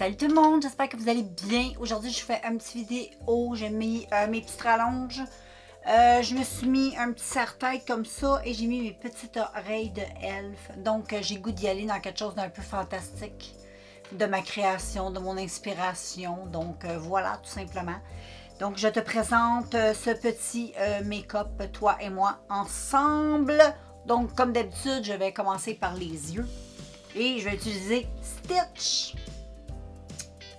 Salut tout le monde, j'espère que vous allez bien. Aujourd'hui, je fais un petit vidéo. J'ai mis mes petites rallonges. Je me suis mis un petit serre-tête comme ça et j'ai mis mes petites oreilles de elfe. Donc, j'ai goût d'y aller dans quelque chose d'un peu fantastique, de ma création, de mon inspiration. Donc, voilà, tout simplement. Donc, je te présente ce petit make-up, toi et moi, ensemble. Donc, comme d'habitude, je vais commencer par les yeux. Et je vais utiliser Stitch.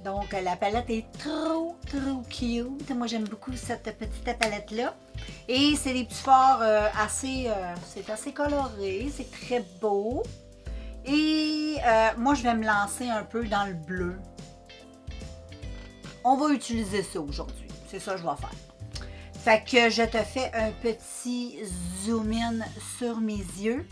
Donc, la palette est trop cute. Moi, j'aime beaucoup cette petite palette-là. Et c'est des petits fards c'est assez coloré. C'est très beau. Et moi, je vais me lancer un peu dans le bleu. On va utiliser ça aujourd'hui. C'est ça que je vais faire. Fait que je te fais un petit zoom-in sur mes yeux.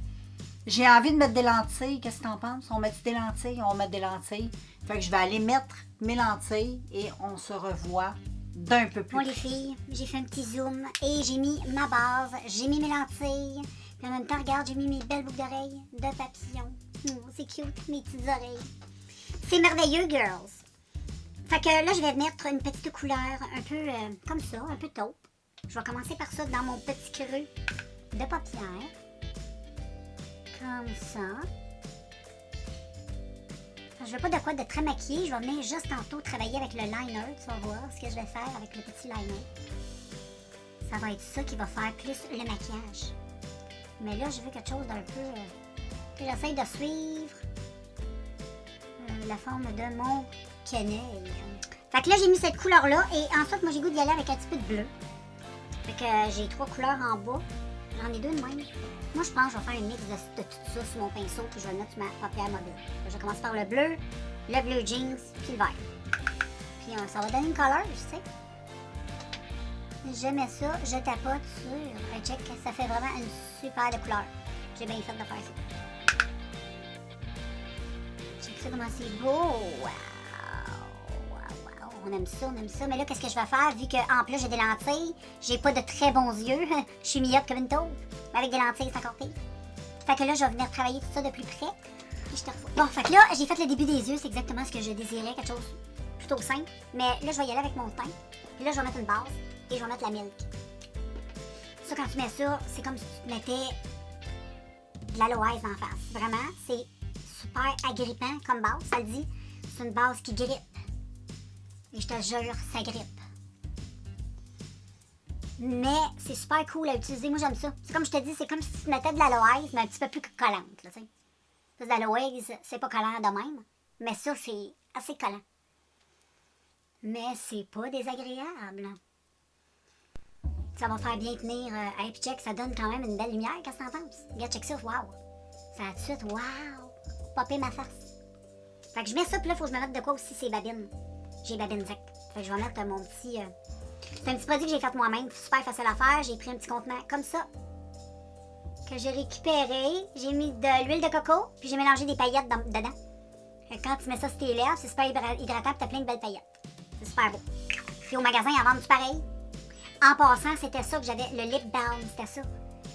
J'ai envie de mettre des lentilles. Qu'est-ce que t'en penses? On met des lentilles? On va mettre des lentilles. Fait que je vais aller mettre mes lentilles et on se revoit d'un peu plus. Bon les filles, j'ai fait un petit zoom et j'ai mis ma base, j'ai mis mes lentilles. Puis en même temps, regarde, j'ai mis mes belles boucles d'oreilles de papillon. C'est cute, mes petites oreilles. C'est merveilleux, girls. Fait que là, je vais mettre une petite couleur un peu comme ça, un peu taupe. Je vais commencer par ça dans mon petit creux de paupière. Comme ça. Je veux pas de quoi de très maquillé. Je vais venir juste tantôt travailler avec le liner. Tu vas voir ce que je vais faire avec le petit liner. Ça va être ça qui va faire plus le maquillage. Mais là, je veux quelque chose d'un peu... que j'essaye de suivre la forme de mon quenelle. Fait que là, j'ai mis cette couleur-là. Et ensuite, moi, j'ai goût d'y aller avec un petit peu de bleu. Fait que j'ai 3 couleurs en bas. J'en ai 2 de même. Moi, je pense que je vais faire une mix de tout ça sur mon pinceau, puis je vais le mettre sur ma paupière mobile. Je vais commencer par le bleu jeans, puis le vert. Puis ça va donner une couleur, je sais. Je mets ça, je tapote sur. Check, ça fait vraiment une super de couleur. J'ai bien fait de faire ça. Check ça comment c'est beau. Wow. On aime ça, on aime ça. Mais là, qu'est-ce que je vais faire? Vu qu'en plus, j'ai des lentilles, j'ai pas de très bons yeux. Je suis myope comme une taupe. Mais avec des lentilles, c'est encore pire. Fait que là, je vais venir travailler tout ça de plus près. Et je te revois. Bon, fait que là, j'ai fait le début des yeux. C'est exactement ce que je désirais. Quelque chose plutôt simple. Mais là, je vais y aller avec mon teint. Puis là, je vais mettre une base. Et je vais mettre la milk. Ça, quand tu mets ça, c'est comme si tu te mettais de l'aloès en face. Vraiment, c'est super agrippant comme base. Ça le dit. C'est une base qui grippe. Et je te jure, ça grippe. Mais c'est super cool à utiliser. Moi, j'aime ça. C'est comme je te dis, c'est comme si tu mettais de l'aloès, mais un petit peu plus collante. Là, de l'aloès, c'est pas collant de même. Mais ça, c'est assez collant. Mais c'est pas désagréable. Ça va faire bien tenir. Hey, puis check, ça donne quand même une belle lumière. Qu'est-ce que t'en penses? Regarde, check ça. Wow! Ça a tout de suite, wow! Popper ma face. Fait que je mets ça, puis là, il faut que je me mette de quoi aussi, c'est babine. J'ai babine sec. Fait que je vais mettre mon petit... C'est un petit produit que j'ai fait moi-même, super facile à faire. J'ai pris un petit contenant comme ça, que j'ai récupéré. J'ai mis de l'huile de coco, puis j'ai mélangé des paillettes dedans. Quand tu mets ça sur tes lèvres, c'est super hydratant, puis t'as plein de belles paillettes. C'est super beau. Puis au magasin, ils en vendent du pareil. En passant, c'était ça que j'avais, le lip balm, c'était ça.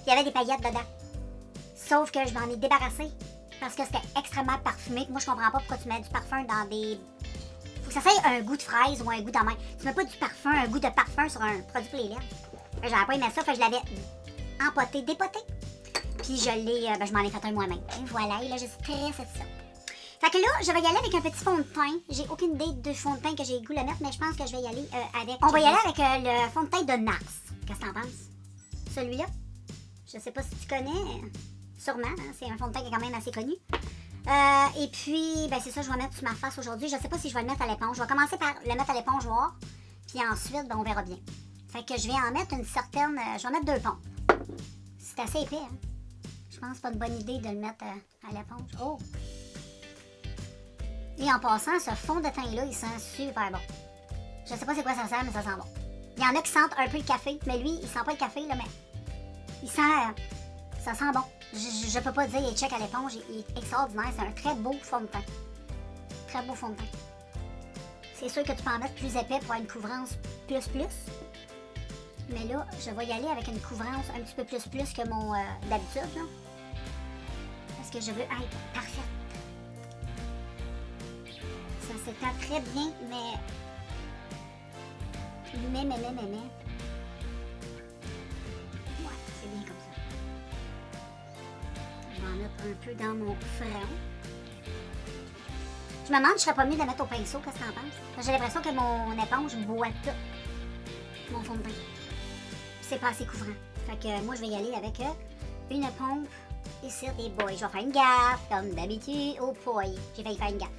Il y avait des paillettes dedans. Sauf que je m'en ai débarrassé, parce que c'était extrêmement parfumé. Moi, je comprends pas pourquoi tu mets du parfum dans des... Faut que ça soit un goût de fraise ou un goût d'amande. Tu mets pas du parfum, un goût de parfum sur un produit pour les lèvres. J'avais pas aimé ça, fait que je l'avais empoté, dépoté. Puis je m'en ai fait un moi-même. Et voilà, et là, je suis très satisfaite. Fait que là, je vais y aller avec un petit fond de teint. J'ai aucune idée de fond de teint que j'ai le goût de le mettre, mais je pense que je vais y aller avec... On va y aller avec le fond de teint de NARS. Qu'est-ce que t'en penses? Celui-là? Je sais pas si tu connais. Sûrement, hein? C'est un fond de teint qui est quand même assez connu. Et puis, ben c'est ça, je vais mettre sur ma face aujourd'hui. Je sais pas si je vais le mettre à l'éponge. Je vais commencer par le mettre à l'éponge noire. Puis ensuite, ben, on verra bien. Fait que je vais en mettre une certaine... je vais mettre 2 pompes. C'est assez épais, hein? Je pense que c'est pas une bonne idée de le mettre à l'éponge. Oh! Et en passant, ce fond de teint-là, il sent super bon. Je sais pas c'est quoi ça sent, mais ça sent bon. Il y en a qui sentent un peu le café. Mais lui, il sent pas le café, là, mais... Il sent... ça sent bon. Je peux pas dire, il est check à l'éponge, il est extraordinaire. C'est un très beau fond de teint. Très beau fond de teint. C'est sûr que tu peux en mettre plus épais pour avoir une couvrance plus. Mais là, je vais y aller avec une couvrance un petit peu plus que mon d'habitude, là. Parce que je veux être parfaite. Ça s'étend très bien, mais... Ouais, c'est bien comme ça. Je vais en mettre un peu dans mon front. Je me demande, je serais pas mieux de la mettre au pinceau, qu'est-ce que t'en penses? J'ai l'impression que mon éponge boit tout mon fond de teint. C'est pas assez couvrant. Fait que moi, je vais y aller avec une pompe ici des boys. Je vais faire une gaffe, comme d'habitude. Oh boy, j'ai failli faire une gaffe.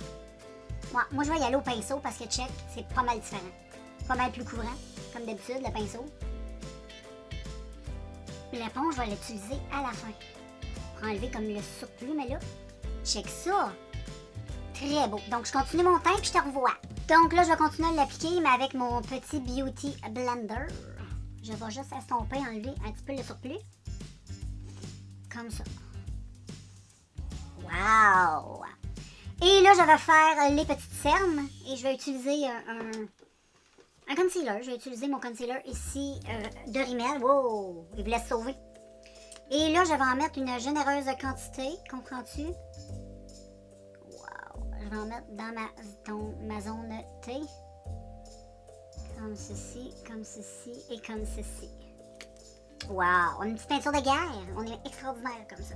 Moi, je vais y aller au pinceau parce que check, c'est pas mal différent. Pas mal plus couvrant, comme d'habitude, le pinceau. L'éponge, je vais l'utiliser à la fin. Pour enlever comme le surplus, mais là, check ça. Très beau. Donc, je continue mon teint puis je te revois. Donc là, je vais continuer à l'appliquer, mais avec mon petit Beauty Blender. Je vais juste estomper, enlever un petit peu le surplus. Comme ça. Wow! Et là, je vais faire les petites cernes et je vais utiliser un concealer. Je vais utiliser mon concealer ici de Rimmel. Wow! Il vous laisse sauver. Et là, je vais en mettre une généreuse quantité. Comprends-tu? Wow! Je vais en mettre dans ma zone T. Comme ceci et comme ceci. Wow! On a une petite peinture de guerre. On est extraordinaire comme ça.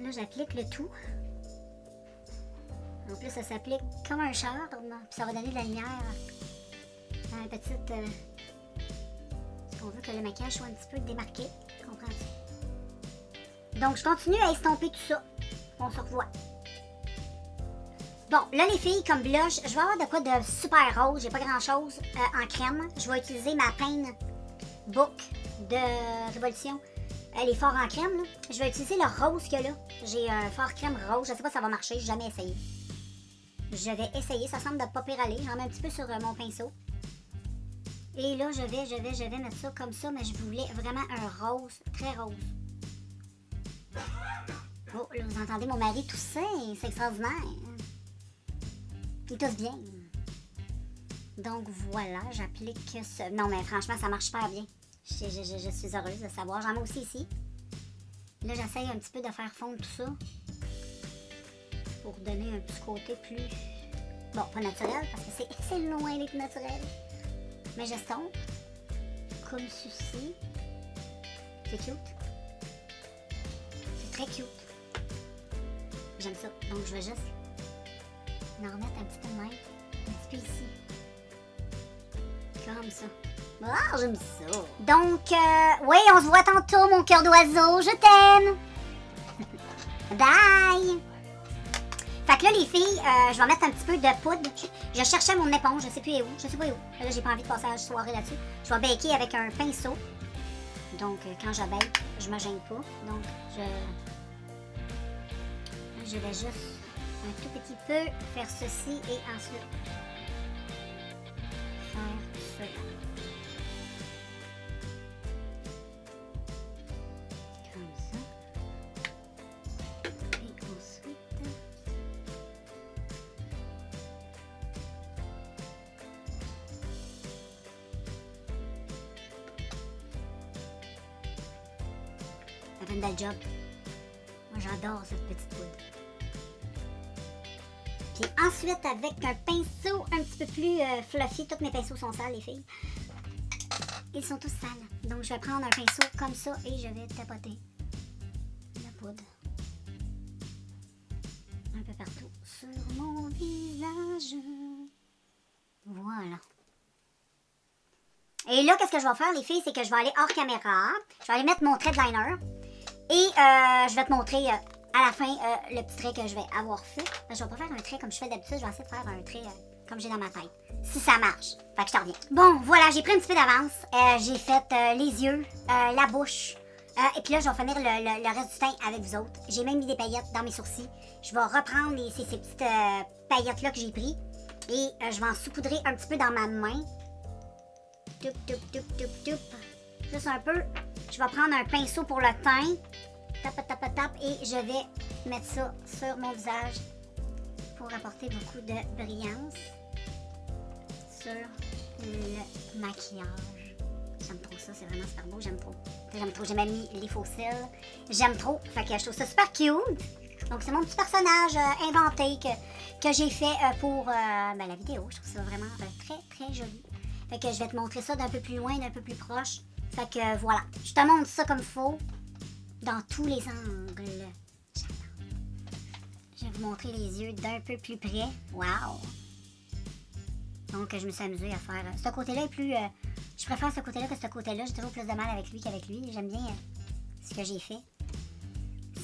Là, j'applique le tout. En plus, ça s'applique comme un charme. Puis ça va donner de la lumière dans la petite... On veut que le maquillage soit un petit peu démarqué. Comprends-tu? Donc, je continue à estomper tout ça. On se revoit. Bon, là, les filles, comme blush, je vais avoir de quoi de super rose. J'ai pas grand-chose en crème. Je vais utiliser ma Paint Book de Révolution. Elle est fort en crème, là. Je vais utiliser le rose qu'il y a là. J'ai un fort crème rose. Je sais pas si ça va marcher. J'ai jamais essayé. Je vais essayer. Ça semble de pas pire aller. J'en mets un petit peu sur mon pinceau. Et là, je vais mettre ça comme ça. Mais je voulais vraiment un rose. Très rose. Oh, là, vous entendez mon mari tousser. C'est extraordinaire. Il tousse bien. Donc voilà, j'applique ce... Non, mais franchement, ça marche super bien. Je suis heureuse de savoir. J'en mets aussi ici. Là, j'essaye un petit peu de faire fondre tout ça. Pour donner un petit côté plus... Bon, pas naturel, parce que c'est loin d'être naturel. Mais j'estompe. Comme ceci. C'est cute. C'est très cute. J'aime ça. Donc, je vais juste en remettre un petit peu de même. Un petit peu ici. Comme ça. Ah, j'aime ça. Donc, oui, on se voit tantôt, mon cœur d'oiseau. Je t'aime. Bye. Fait que là, les filles, je vais mettre un petit peu de poudre. Je cherchais mon éponge, je sais plus où. Je sais pas où. Là, j'ai pas envie de passer la soirée là-dessus. Je vais baker avec un pinceau. Donc, quand je bake, je me gêne pas. Donc, je vais juste un tout petit peu faire ceci et ensuite faire cela. Comme ça. Et ensuite... Ça fait une belle job. Moi, j'adore cette petite poudre. Puis ensuite, avec un pinceau un petit peu plus fluffy, tous mes pinceaux sont sales, les filles. Ils sont tous sales. Donc, je vais prendre un pinceau comme ça et je vais tapoter la poudre un peu partout sur mon visage. Voilà. Et là, qu'est-ce que je vais faire, les filles, c'est que je vais aller hors caméra. Je vais aller mettre mon trait de liner. Et je vais te montrer... à la fin, le petit trait que je vais avoir fait. Je vais pas faire un trait comme je fais d'habitude. Je vais essayer de faire un trait comme j'ai dans ma tête. Si ça marche. Fait que je te reviens. Bon, voilà, j'ai pris un petit peu d'avance. J'ai fait les yeux, la bouche. Et puis là, je vais finir le reste du teint avec vous autres. J'ai même mis des paillettes dans mes sourcils. Je vais reprendre ces petites paillettes-là que j'ai pris. Et je vais en saupoudrer un petit peu dans ma main. Toup, toup, toup, toup, toup. Juste un peu. Je vais prendre un pinceau pour le teint. Tap, tap, tap, et je vais mettre ça sur mon visage pour apporter beaucoup de brillance sur le maquillage. J'aime trop ça, c'est vraiment super beau, j'aime trop. J'ai même mis les faux cils. J'aime trop, fait que je trouve ça super cute. Donc, c'est mon petit personnage inventé que j'ai fait pour la vidéo. Je trouve ça vraiment très, très joli. Fait que je vais te montrer ça d'un peu plus loin, d'un peu plus proche. Fait que voilà, je te montre ça comme il faut, dans tous les angles. Je vais vous montrer les yeux d'un peu plus près. Wow! Donc, je me suis amusée à faire... ce côté-là est plus... je préfère ce côté-là que ce côté-là. J'ai toujours plus de mal avec lui qu'avec lui. J'aime bien ce que j'ai fait.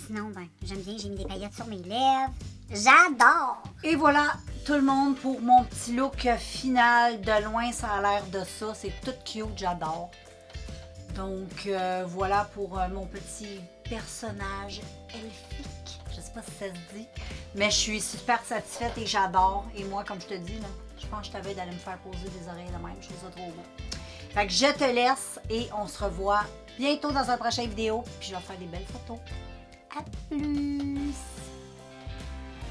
Sinon, ben, j'aime bien, j'ai mis des paillettes sur mes lèvres. J'adore! Et voilà, tout le monde, pour mon petit look final. De loin, ça a l'air de ça. C'est tout cute, j'adore. Donc, voilà pour mon petit personnage elfique. Je sais pas si ça se dit. Mais je suis super satisfaite et j'adore. Et moi, comme je te dis, là, je pense que je t'avais d'aller me faire poser des oreilles de même. Je trouve ça trop beau. Fait que je te laisse et on se revoit bientôt dans une prochaine vidéo. Puis je vais faire des belles photos. À plus!